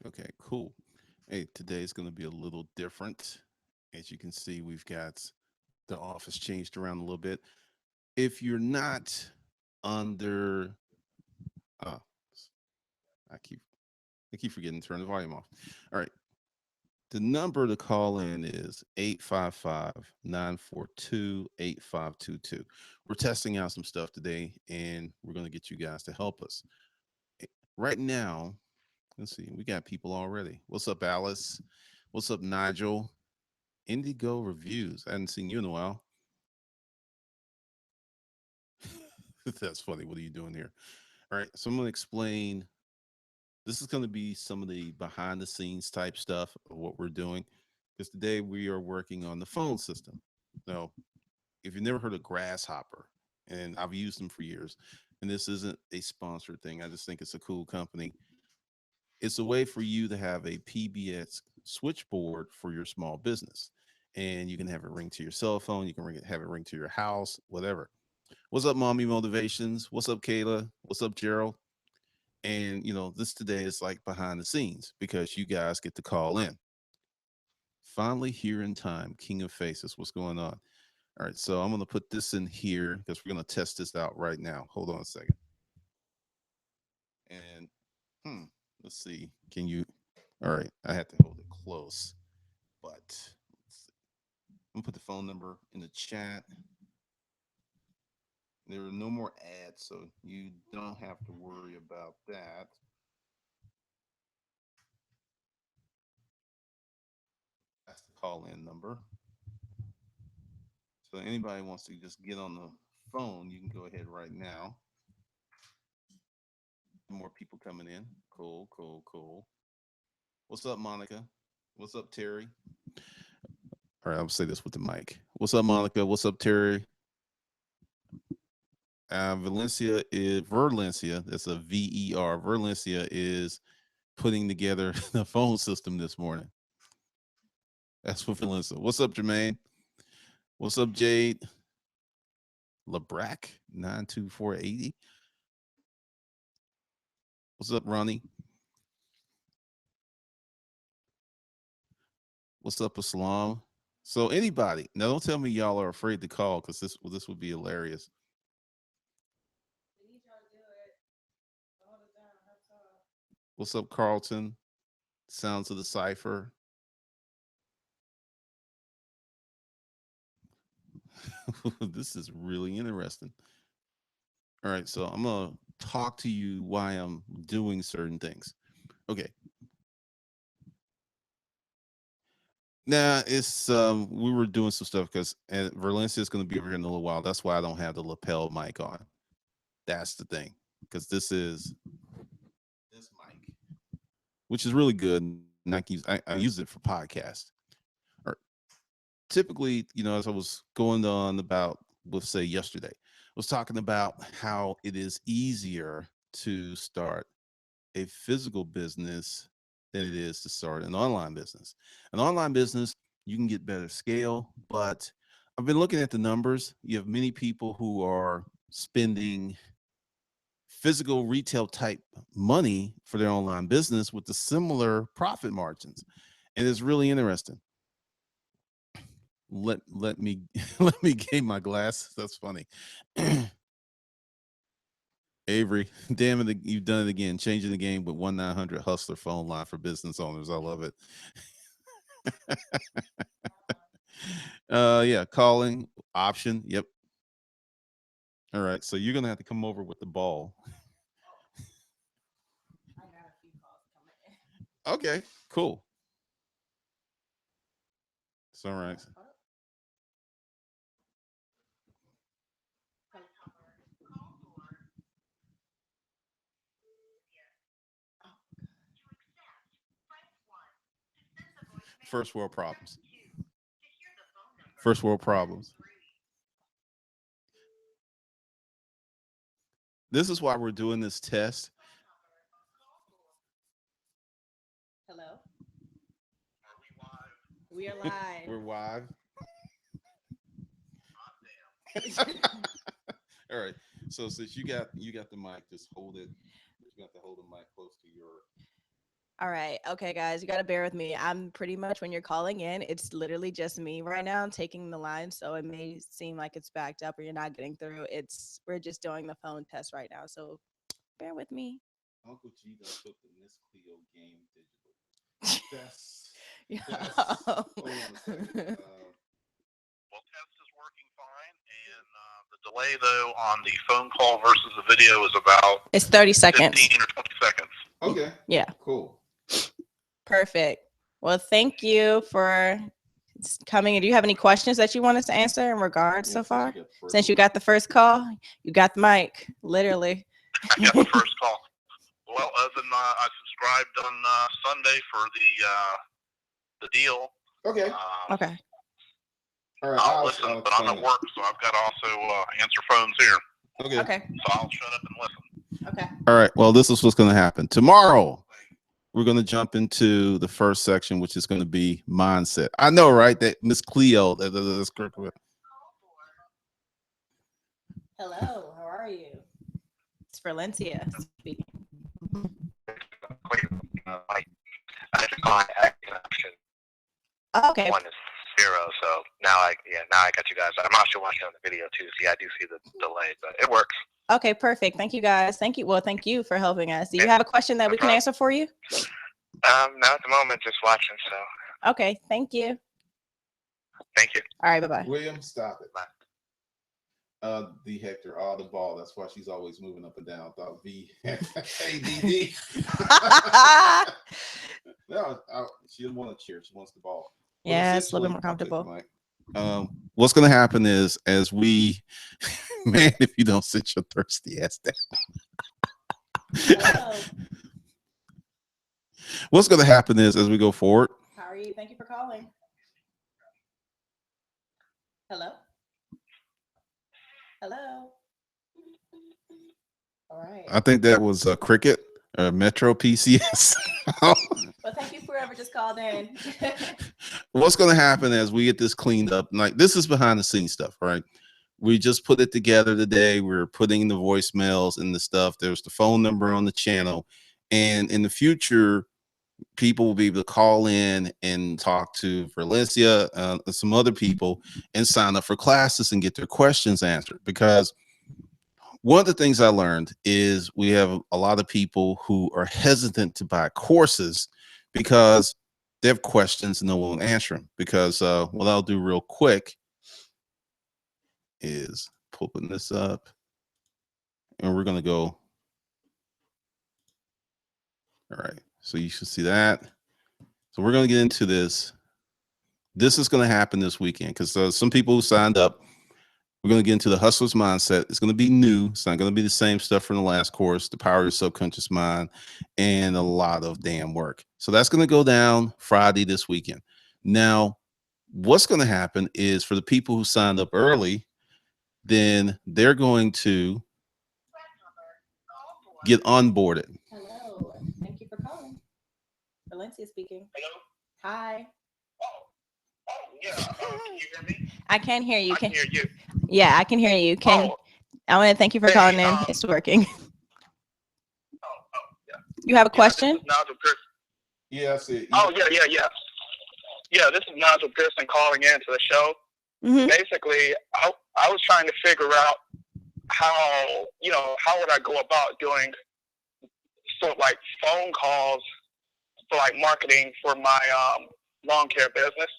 Okay, cool. Hey, today is going to be a little different. As you can see, we've got the office changed around a little bit. If you're not under, uh, I keep I keep forgetting to turn the volume off. All right, the number to call in is 855-942-8522. We're testing out some stuff today, and we're going to get you guys to help us. Eh, Right now, let's see, we got people already. What's up, Alice? What's up, Nigel? Indigo Reviews. I hadn't seen you in a while. That's funny. What are you doing here? All right. So I'm going to explain. This is going to be some of the behind the scenes type stuff of what we're doing. Because today we are working on the phone system. Now, if you've never heard of Grasshopper, and I've used them for years, and this isn't a sponsored thing, I just think it's a cool company. It's a way for you to have a PBX switchboard for your small business. And you can have it ring to your cell phone, you can have it ring to your house, whatever. What's up, Mommy Motivations? What's up, Kayla? What's up, Gerald? And this today is like behind the scenes because you guys get to call in. Finally here in time, King of Faces. What's going on? All right, so I'm gonna put this in here because we're gonna test this out right now. Hold on a second. And hmm, let's see. Can you? All right, I have to hold it close, but let's see. I'm gonna put the phone number in the chat. There are no more ads, so you don't have to worry about that. That's the call in number. So anybody wants to just get on the phone, you can go ahead right now. More people coming in. Cool, cool, cool. What's up, Monica? What's up, Terry? All right, I'll say this with the mic. What's up, Monica? What's up, Terry? Valencia is Verlencia. That's a VER. Verlencia is putting together the phone system this morning. That's for Valencia. What's up, Jermaine? What's up, Jade? Labrack 92480. What's up, Ronnie? What's up, Islam? So anybody now, don't tell me y'all are afraid to call because this would be hilarious. What's up, Carlton? Sounds of the cipher. This is really interesting. All right, so I'm gonna talk to you why I'm doing certain things. Okay. Now it's we were doing some stuff because and Valencia is gonna be over here in a little while. That's why I don't have the lapel mic on. That's the thing. Because this is this mic, which is really good. And I use it for podcast. Or typically, as I was going on about, let's say yesterday, was talking about how it is easier to start a physical business than it is to start an online business. An online business, you can get better scale, but I've been looking at the numbers. You have many people who are spending physical retail type money for their online business with the similar profit margins. And it's really interesting. Let me let me gain my glasses. That's funny. Avery, damn it, you've done it again. Changing the game with 1-900 Hustler phone line for business owners. I love it. Yeah, calling option. Yep. All right. So you're gonna have to come over with the ball. Okay, cool. It's all right. First world problems. First world problems. This is why we're doing this test. Hello. We are live. We're live. All right. So since you got the mic, just hold it. You got to hold the mic close to your. All right. Okay, guys, you got to bear with me. I'm pretty much when you're calling in, it's literally just me right now taking the line. So it may seem like it's backed up or you're not getting through. We're just doing the phone test right now. So bear with me. Uncle G done took the Miss Cleo game digital. That's. Yo. Hold on a second. Well, test is working fine, and the delay though on the phone call versus the video is about It's 30 seconds. 15 or 20 seconds. Okay. Yeah. Cool. Perfect. Well, thank you for coming. Do you have any questions that you want us to answer in regards so far? Since you got the first call, you got the mic, literally. I got the first call. Well, other than I subscribed on Sunday for the deal. Okay. Okay. All right. I'll listen, but I'm at work, so I've got to also answer phones here. Okay. Okay. So I'll shut up and listen. Okay. All right. Well, this is what's going to happen tomorrow. We're going to jump into the first section, which is going to be mindset. I know, right? That Miss Cleo. That's correct. Hello. How are you? It's Valencia speaking. I had to call option. Oh, okay. 1 is 0, so now I got you guys. I'm also watching on the video too. See, I do see the delay, but it works. Okay, perfect. Thank you, guys. Thank you. Well, thank you for helping us. Do you have a question that we can answer for you? Not at the moment, just watching. So. Okay. Thank you. Thank you. All right. Bye-bye. William, stop it. The Hector, the ball. That's why she's always moving up and down. Thought V, ADD. No, she doesn't want to cheer. She wants the ball. Yeah, it's a little bit more comfortable. What's going to happen is, as we, man, if you don't sit your thirsty ass down. What's going to happen is, as we go forward. How are you? Thank you for calling. Hello. Hello. All right. I think that was a Cricket or Metro PCS. Well, thank you for whoever just called in. What's going to happen as we get this cleaned up? Like, this is behind the scenes stuff, right? We just put it together today. We're putting the voicemails and the stuff. There's the phone number on the channel. And in the future, people will be able to call in and talk to Valencia, some other people, and sign up for classes and get their questions answered. Because one of the things I learned is we have a lot of people who are hesitant to buy courses because they have questions and no one will answer them. Because what I'll do real quick is pulling this up, and we're going to go. All right. So you should see that. So we're going to get into this. This is going to happen this weekend because some people who signed up, we're going to get into the hustler's mindset. It's going to be new. It's not going to be the same stuff from the last course, the power of your subconscious mind, and a lot of damn work. So that's going to go down Friday this weekend. Now, what's going to happen is for the people who signed up early, then they're going to get onboarded. Hello. Thank you for calling. Valencia speaking. Hello. Hi. Oh, yeah. Can you hear me? I can hear you. I can hear you. Yeah, I can hear you. I want to thank you for calling in. It's working. Yeah. You have a question? This is Nigel Pearson. Yeah, I see. Oh, yeah. Yeah, this is Nigel Pearson calling in to the show. Mm-hmm. Basically, I was trying to figure out how would I go about doing like phone calls for like marketing for my lawn care business.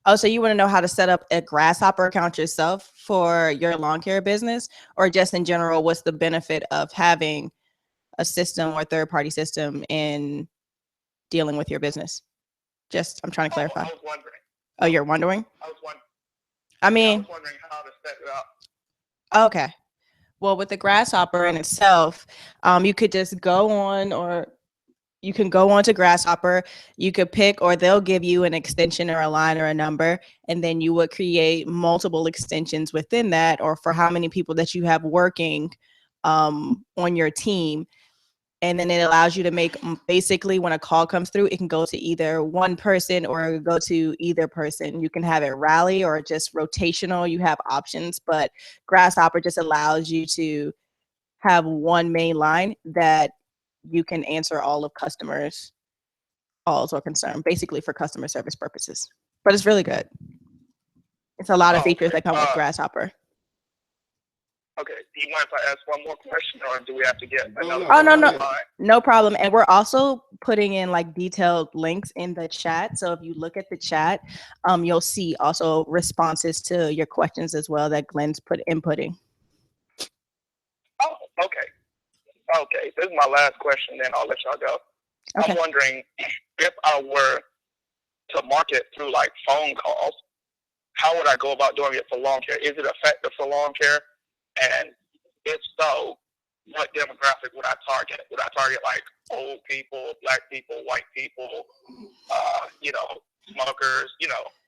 Oh, so you want to know how to set up a Grasshopper account yourself for your lawn care business, or just in general, what's the benefit of having a system or third-party system in dealing with your business? I'm trying to clarify. I was wondering. Oh, you're wondering? I was wondering how to set it up. Okay. Well, with the Grasshopper in itself, you could just go on, or you can go on to Grasshopper. You could pick, or they'll give you an extension or a line or a number, and then you would create multiple extensions within that, or for how many people that you have working on your team. And then it allows you to make, basically, when a call comes through, it can go to either one person or go to either person. You can have it rally or just rotational. You have options, but Grasshopper just allows you to have one main line that you can answer all of customers' calls or concern, basically for customer service purposes. But it's really good. It's a lot of Oh, features okay. that come with Grasshopper. Okay. Do you mind if I ask one more question, or do we have to get another Oh, no, one no, on the line? no problem. And we're also putting in like detailed links in the chat. So if you look at the chat, you'll see also responses to your questions as well that Glenn's inputting. Oh, okay. Okay. This is my last question, then I'll let y'all go. Okay. I'm wondering if I were to market through like phone calls, how would I go about doing it for lawn care? Is it effective for lawn care? And if so, what demographic would I target? Would I target like old people, black people, white people, smokers,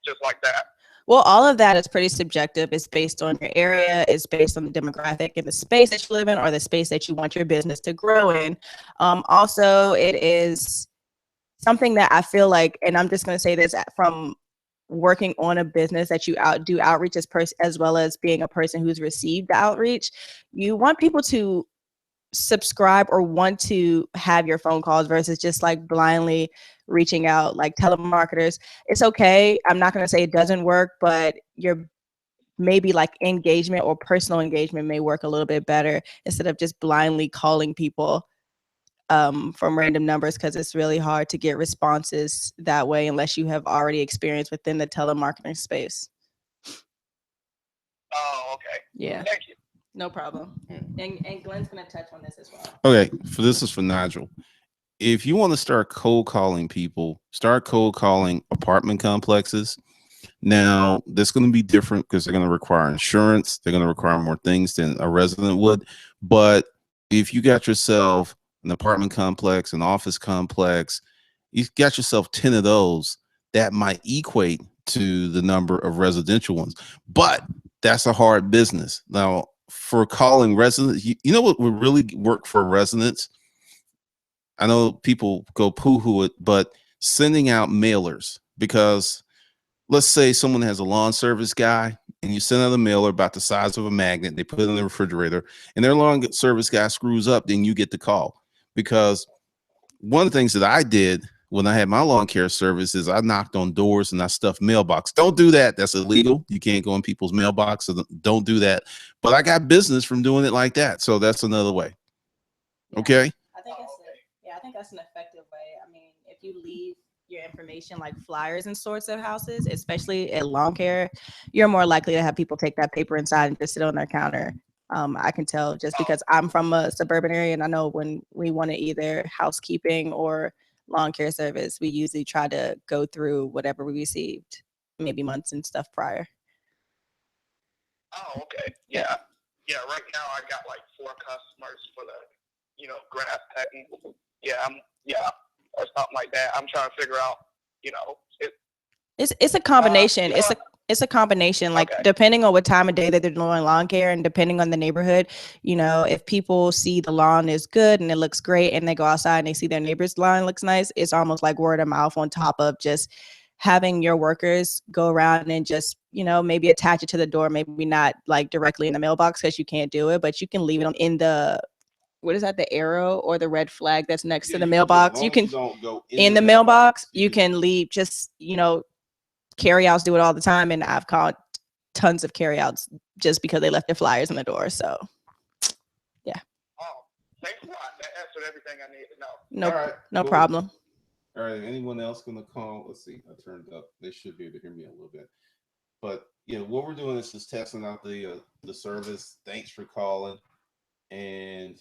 just like that? Well, all of that is pretty subjective. It's based on your area. It's based on the demographic and the space that you live in or the space that you want your business to grow in. Also, it is something that I feel like, and I'm just going to say this from working on a business that you do outreach as well as being a person who's received outreach, you want people to subscribe or want to have your phone calls versus just like blindly reaching out like telemarketers. It's okay. I'm not going to say it doesn't work, but your maybe like engagement or personal engagement may work a little bit better instead of just blindly calling people from random numbers, because it's really hard to get responses that way unless you have already experienced within the telemarketing space. Oh, okay. Yeah. Thank you. No problem. And Glenn's going to touch on this as well. Okay, this is for Nigel. If you want to start cold calling people, start cold calling apartment complexes. Now, that's going to be different because they're going to require insurance. They're going to require more things than a resident would. But if you got yourself an apartment complex, an office complex, you got yourself 10 of those, that might equate to the number of residential ones. But that's a hard business. Now, for calling residents, you know what would really work for residents? I know people go poo-hoo it, but sending out mailers, because let's say someone has a lawn service guy and you send out a mailer about the size of a magnet, they put it in the refrigerator, and their lawn service guy screws up, then you get the call. Because one of the things that I did when I had my lawn care service is I knocked on doors and I stuffed mailbox. Don't do that. That's illegal. You can't go in people's mailbox, so don't do that. But I got business from doing it like that. So that's another way. Yeah. Okay. I think that's an effective way. I mean, if you leave your information like flyers and sorts of houses, especially at lawn care, you're more likely to have people take that paper inside and just sit on their counter. I can tell just because I'm from a suburban area, and I know when we wanted either housekeeping or lawn care service, we usually try to go through whatever we received maybe months and stuff prior. Oh, okay. Yeah. Yeah. Right now, I got like 4 customers for the, grass cutting. Or something like that. I'm trying to figure out, It's a combination. It's a combination, like depending on what time of day that they're doing lawn care and depending on the neighborhood. If people see the lawn is good and it looks great and they go outside and they see their neighbor's lawn looks nice, it's almost like word of mouth on top of just having your workers go around and just, maybe attach it to the door, maybe not like directly in the mailbox because you can't do it, but you can leave it in the, what is that, the arrow or the red flag that's next to the mailbox. You can don't go in the mailbox, you can leave just, carryouts do it all the time, and I've caught tons of carryouts just because they left their flyers in the door. So, yeah. Oh, thanks a lot. That answered everything I needed to know. No, right, no problem. All right. Anyone else going to call? Let's see. I turned up. They should be able to hear me a little bit. But what we're doing is just testing out the service. Thanks for calling. And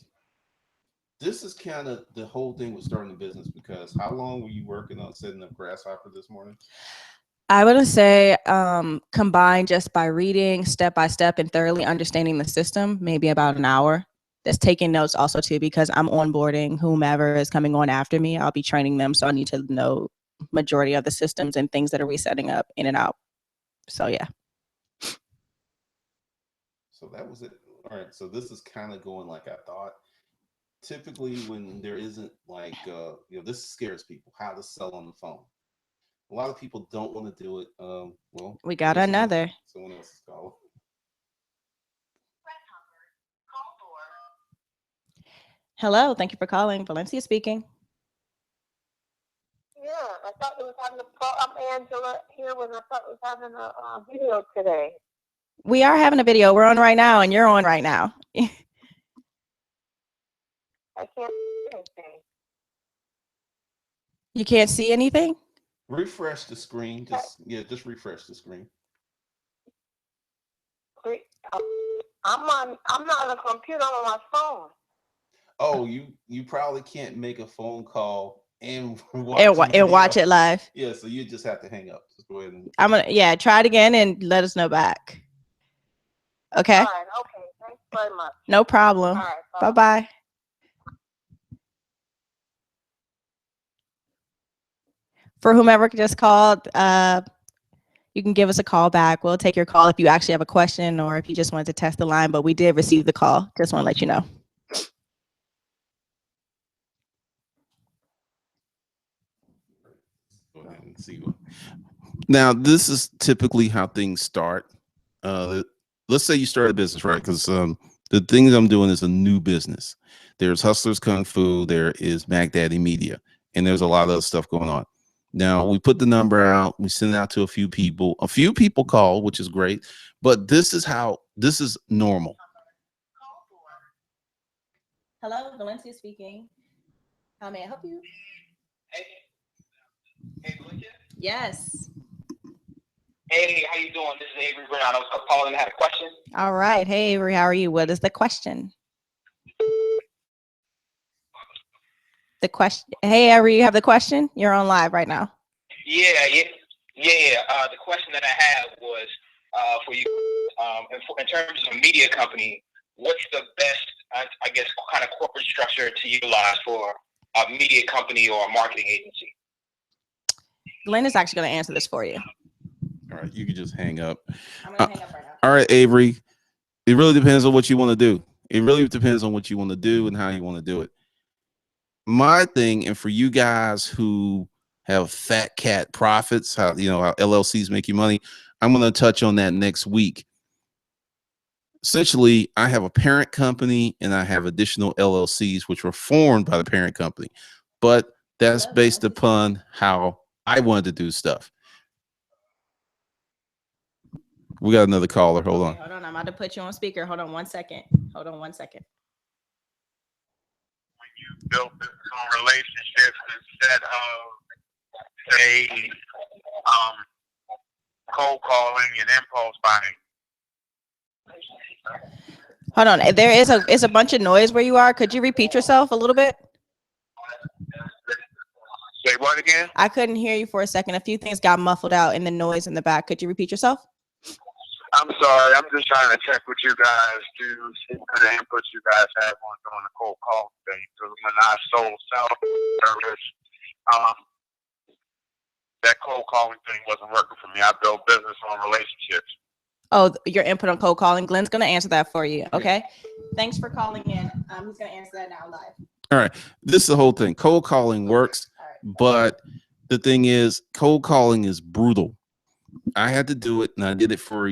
this is kind of the whole thing with starting a business, because how long were you working on setting up Grasshopper this morning? I would say combined just by reading step by step and thoroughly understanding the system, maybe about an hour. That's taking notes also too, because I'm onboarding whomever is coming on after me. I'll be training them, so I need to know majority of the systems and things that are we setting up in and out. So yeah. So that was it. All right. So this is kind of going like I thought. Typically, when there isn't like this scares people, how to sell on the phone. A lot of people don't want to do it. Well, we got another. Someone else is calling. Hello, thank you for calling. Valencia speaking. Yeah, I thought it was having a I'm Angela here when I thought it was having a video today. We are having a video. We're on right now, and you're on right now. I can't see anything. You can't see anything? Refresh the screen. Just refresh the screen. I'm not on a computer. I'm on my phone. Oh, you probably can't make a phone call and watch it live. Yeah, so you just have to hang up. Just go ahead and I'm gonna try it again and let us know back. Okay. All right. Okay. Thanks very much. No problem. All right. Bye bye. For whomever just called, you can give us a call back. We'll take your call if you actually have a question or if you just wanted to test the line, but we did receive the call. Just want to let you know. go ahead and see. Now, this is typically how things start. Let's say you start a business, right? Because the things I'm doing is a new business. There's Hustlers Kung Fu, there is Mac Daddy Media, and there's a lot of other stuff going on. Now, we put the number out, we send it out to a few people. A few people call, which is great, but this is normal. Hello, Valencia speaking. How may I help you? Hey, Valencia? Yes. Hey, how you doing? This is Avery Brown. I was calling and had a question. All right. Hey, Avery, how are you? What is the question? Hey, Avery, you have the question? You're on live right now. Yeah. The question that I had was for you. In terms of a media company, what's the best, I guess, kind of corporate structure to utilize for a media company or a marketing agency? Glenn is actually going to answer this for you. All right, you can just hang up. I'm going to hang up right now. All right, Avery. It really depends on what you want to do. It really depends on what you want to do and how you want to do it. My thing, and for you guys who have fat cat profits, how LLCs make you money, I'm going to touch on that next week. Essentially, I have a parent company and I have additional LLCs which were formed by the parent company, but that's based upon how I wanted to do stuff. We got another caller. Hold on. Hold on. I'm about to put you on speaker. Hold on 1 second. Hold on 1 second. When you build some relationships instead of, say, cold calling and impulse buying. Hold on. It's a bunch of noise where you are. Could you repeat yourself a little bit? Say what again? I couldn't hear you for a second. A few things got muffled out in the noise in the back. Could you repeat yourself? I'm sorry. I'm just trying to check what you guys do, see what kind of input you guys have on doing the cold call thing. Because when I sold self-service, that cold calling thing wasn't working for me. I built business on relationships. Oh, your input on cold calling. Glenn's going to answer that for you. Okay. Thanks for calling in. He's going to answer that now live. All right. This is the whole thing. Cold calling works, but the thing is, cold calling is brutal. I had to do it, and I did it for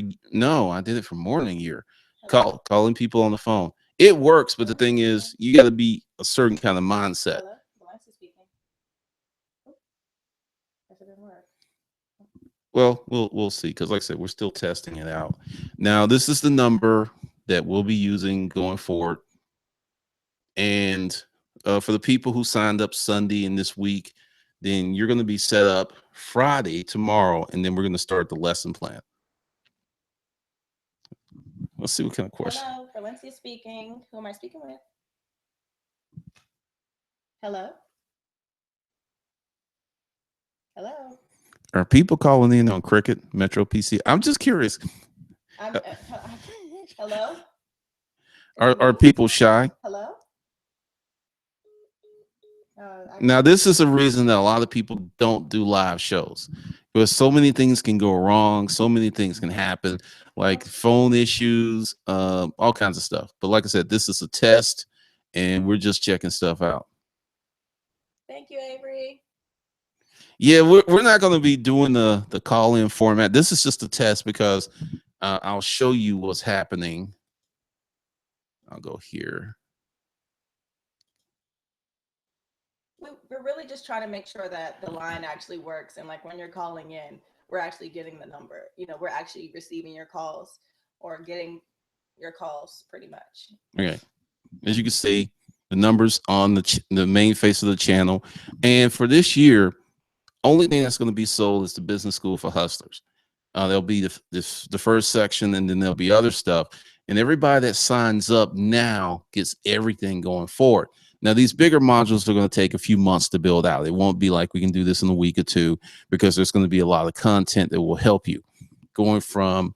more than a year. Calling people on the phone. It works, but the thing is, you got to be a certain kind of mindset. Well, we'll see, because like I said, we're still testing it out. Now, this is the number that we'll be using going forward. And for the people who signed up Sunday and this week, then you're going to be set up Friday, tomorrow, and then we're going to start the lesson plan. Let's see what kind of question. Hello, Valencia speaking. Who am I speaking with? Hello? Hello? Are people calling in on Cricket, Metro PC? I'm just curious. Hello? Are people shy? Hello? Now, this is a reason that a lot of people don't do live shows, because so many things can go wrong. So many things can happen, like phone issues, all kinds of stuff. But like I said, this is a test and we're just checking stuff out. Thank you, Avery. Yeah, we're not going to be doing the call-in format. This is just a test because I'll show you what's happening. I'll go here. we're really just trying to make sure that the line actually works, and like when you're calling in, we're actually getting the number. You know, we're actually receiving your calls or getting your calls pretty much. Okay. As you can see, the numbers on the main face of the channel. And for this year, only thing that's going to be sold is the business school for hustlers. There'll be the first section, and then there'll be other stuff. And everybody that signs up now gets everything going forward. Now, these bigger modules are going to take a few months to build out. It won't be like we can do this in a week or two, because there's going to be a lot of content that will help you going from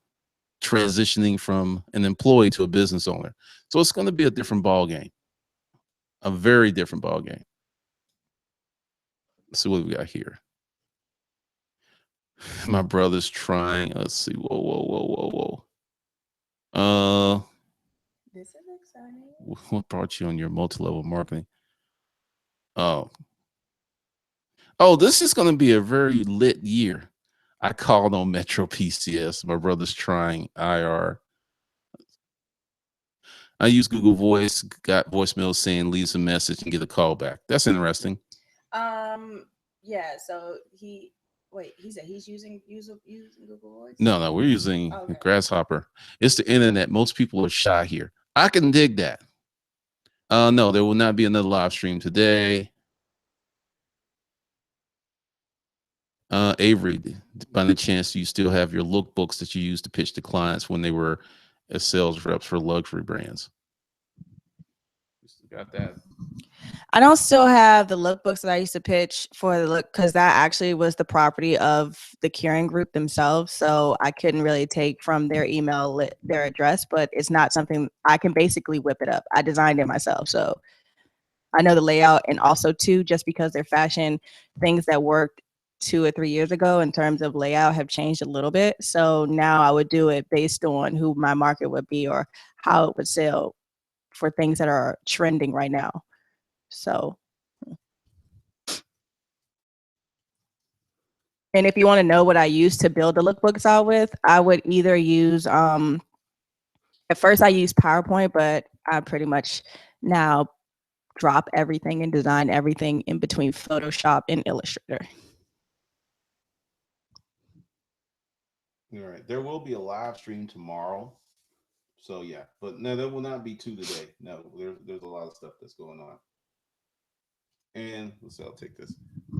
transitioning from an employee to a business owner. So it's going to be a different ball game, a very different ball game. Let's see what we got here. My brother's trying. Let's see. Whoa, whoa, whoa, whoa, whoa. This is exciting. What brought you on your multi-level marketing? Oh, this is going to be a very lit year. I called on Metro PCS. My brother's trying IR. I use Google Voice, got voicemail saying leaves a message and get a call back. That's interesting. Yeah, so he said he's using Google Voice. No, we're using Grasshopper. It's the internet. Most people are shy here. I can dig that. No, there will not be another live stream today. Avery, by any chance, do you still have your lookbooks that you used to pitch to clients when they were as sales reps for luxury brands? You still got that? I don't still have the lookbooks that I used to pitch for the look, because that actually was the property of the Curing Group themselves. So I couldn't really take from their email their address, but it's not something I can basically whip it up. I designed it myself, so I know the layout. And also too, just because they're fashion, things that worked 2 or 3 years ago in terms of layout have changed a little bit. So now I would do it based on who my market would be or how it would sell for things that are trending right now. So, and if you want to know what I used to build the lookbooks out with, I would either use at first I used PowerPoint, but I pretty much now drop everything and design everything in between Photoshop and Illustrator. All right. There will be a live stream tomorrow. So yeah, but no, there will not be 2 today. No, there's a lot of stuff that's going on. And let's see, I'll take this.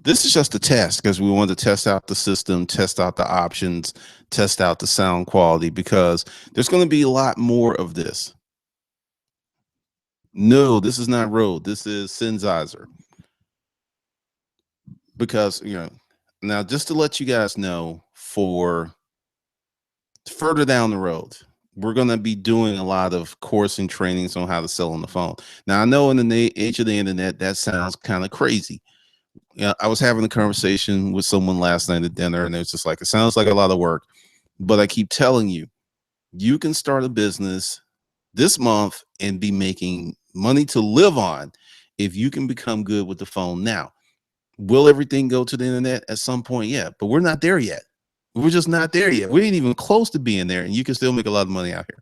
This is just a test, because we want to test out the system, test out the options, test out the sound quality, because there's going to be a lot more of this. No, this is not Rode. This is Sennheiser. Because, now just to let you guys know, for further down the road, we're going to be doing a lot of course and trainings on how to sell on the phone. Now, I know in the age of the internet, that sounds kind of crazy. I was having a conversation with someone last night at dinner, and it's just like, it sounds like a lot of work, but I keep telling you, you can start a business this month and be making money to live on if you can become good with the phone. Now, will everything go to the internet at some point? Yeah, but we're not there yet. We're just not there yet. We ain't even close to being there, and you can still make a lot of money out here.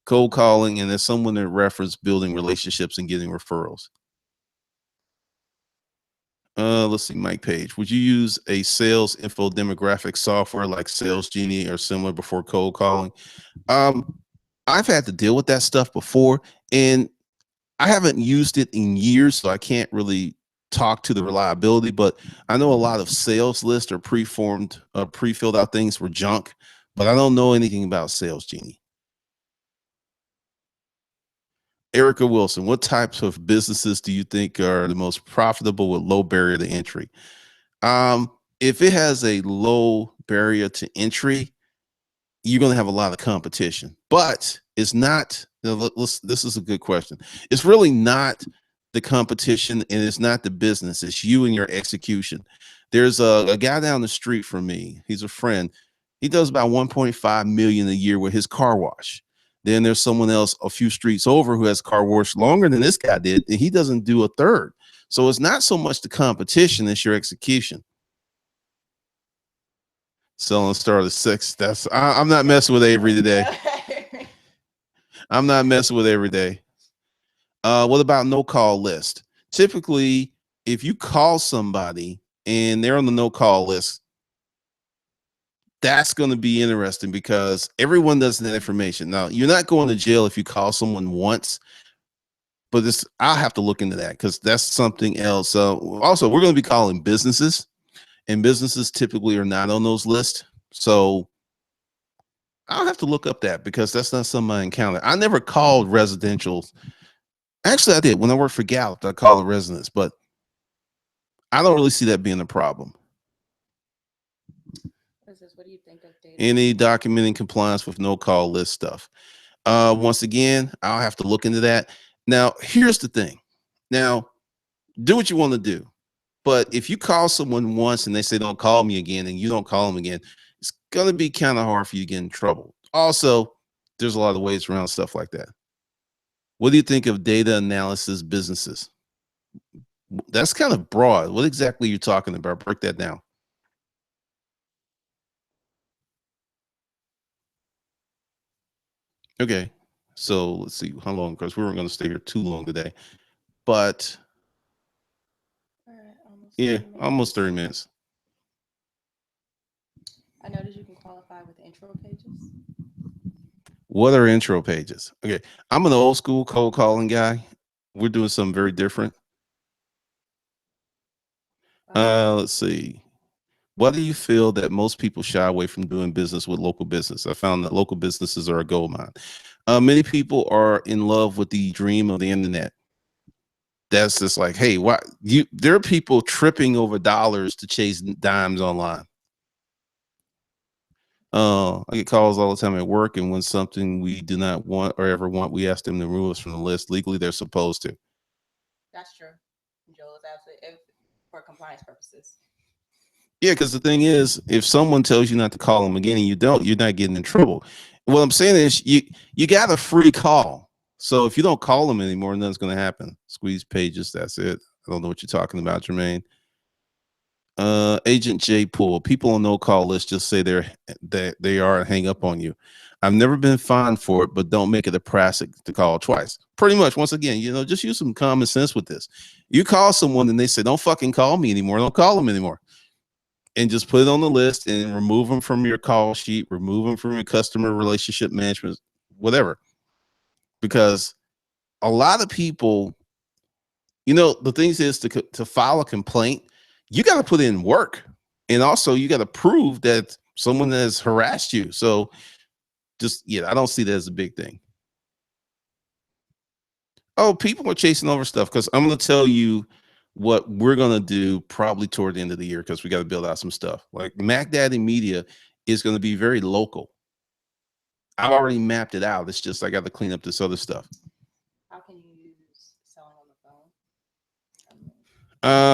Cold calling, and there's someone that reference building relationships and getting referrals. Let's see, Mike Page. Would you use a sales info demographic software like Sales Genie or similar before cold calling? I've had to deal with that stuff before, and I haven't used it in years, so I can't really talk to the reliability, but I know a lot of sales lists or pre-filled out things were junk, but I don't know anything about Sales Genie. Erica Wilson, what types of businesses do you think are the most profitable with low barrier to entry? If it has a low barrier to entry, you're going to have a lot of competition, but it's not. This is a good question. It's really not the competition, and it's not the business. It's you and your execution. There's a guy down the street from me. He's a friend. He does about 1.5 million a year with his car wash. Then there's someone else a few streets over who has car wash longer than this guy did, and he doesn't do a third. So it's not so much the competition, it's your execution. Selling starter 6. I'm not messing with Avery today. I'm not messing with every day. What about no call list? Typically, if you call somebody and they're on the no call list, that's going to be interesting because everyone does that information. Now, you're not going to jail if you call someone once, but I'll have to look into that because that's something else. Also, we're going to be calling businesses, and businesses typically are not on those lists. So I'll have to look up that because that's not something I encountered. I never called residential. Actually, I did when I worked for Gallup. I called it residents, but I don't really see that being a problem. What do you think of data? Any documenting compliance with no call list stuff. Once again, I'll have to look into that. Now, here's the thing. Now, do what you want to do. But if you call someone once and they say, don't call me again, and you don't call them again, it's going to be kind of hard for you to get in trouble. Also, there's a lot of ways around stuff like that. What do you think of data analysis businesses? That's kind of broad. What exactly are you talking about? Break that down. Okay. So let's see how long, because we weren't going to stay here too long today. But yeah, almost 30 minutes. I noticed you can qualify with intro pages. What are intro pages? Okay. I'm an old school cold calling guy. We're doing something very different. Let's see. Why do you feel that most people shy away from doing business with local business? I found that local businesses are a gold mine. Many people are in love with the dream of the internet. That's just like, hey, there are people tripping over dollars to chase dimes online. I get calls all the time at work, and when something we do not want or ever want, we ask them to remove us from the list. Legally, they're supposed to. That's true. Joel is absolutely for compliance purposes. Yeah, because the thing is, if someone tells you not to call them again and you don't, you're not getting in trouble. What I'm saying is you got a free call. So if you don't call them anymore, nothing's going to happen. Squeeze pages. That's it. I don't know what you're talking about, Jermaine. Agent J Pool. People on no call list just say they are and hang up on you. I've never been fined for it, but don't make it a practice to call twice. Pretty much, once again, just use some common sense with this. You call someone and they say, don't fucking call me anymore. Don't call them anymore. And just put it on the list and remove them from your call sheet, remove them from your customer relationship management, whatever. Because a lot of people, the things is to file a complaint, you got to put in work. And also you got to prove that someone has harassed you. So I don't see that as a big thing. Oh, people are chasing over stuff because I'm going to tell you what we're going to do probably toward the end of the year because we got to build out some stuff. Like Mac Daddy Media is going to be very local. I've already mapped it out. It's just I got to clean up this other stuff. How can you use selling on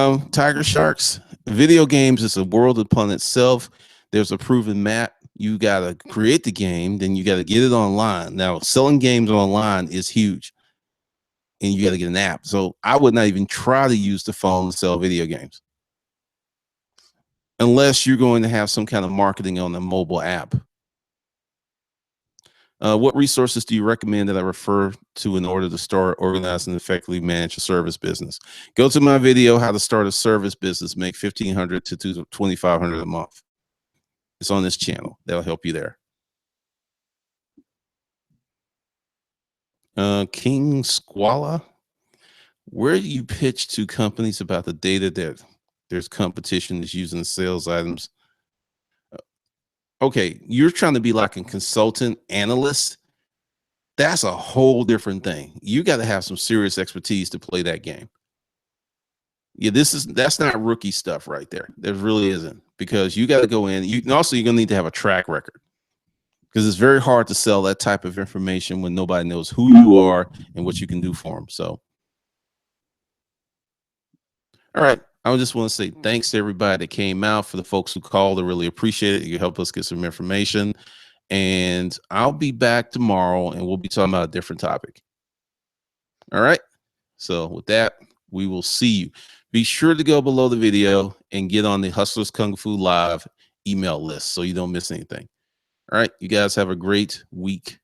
the phone? Tiger Sharks. Video games is a world upon itself. There's a proven map. You got to create the game, then you got to get it online. Now, selling games online is huge. And you got to get an app. So I would not even try to use the phone to sell video games unless you're going to have some kind of marketing on the mobile app. What resources do you recommend that I refer to in order to start, organize, and effectively manage a service business? Go to my video, how to start a service business, make $1,500 to $2,500 a month. It's on this channel. That'll help you there. King Squala. Where do you pitch to companies about the data that there's competition is using sales items? Okay, you're trying to be like a consultant analyst. That's a whole different thing. You got to have some serious expertise to play that game. Yeah, that's not rookie stuff right there. There really isn't, because you got to go in. You're going to need to have a track record, because it's very hard to sell that type of information when nobody knows who you are and what you can do for them. So, all right. I just want to say thanks to everybody that came out. For the folks who called, I really appreciate it. You help us get some information. And I'll be back tomorrow, and we'll be talking about a different topic. All right. So with that, we will see you. Be sure to go below the video and get on the Hustlers Kung Fu Live email list so you don't miss anything. All right. You guys have a great week.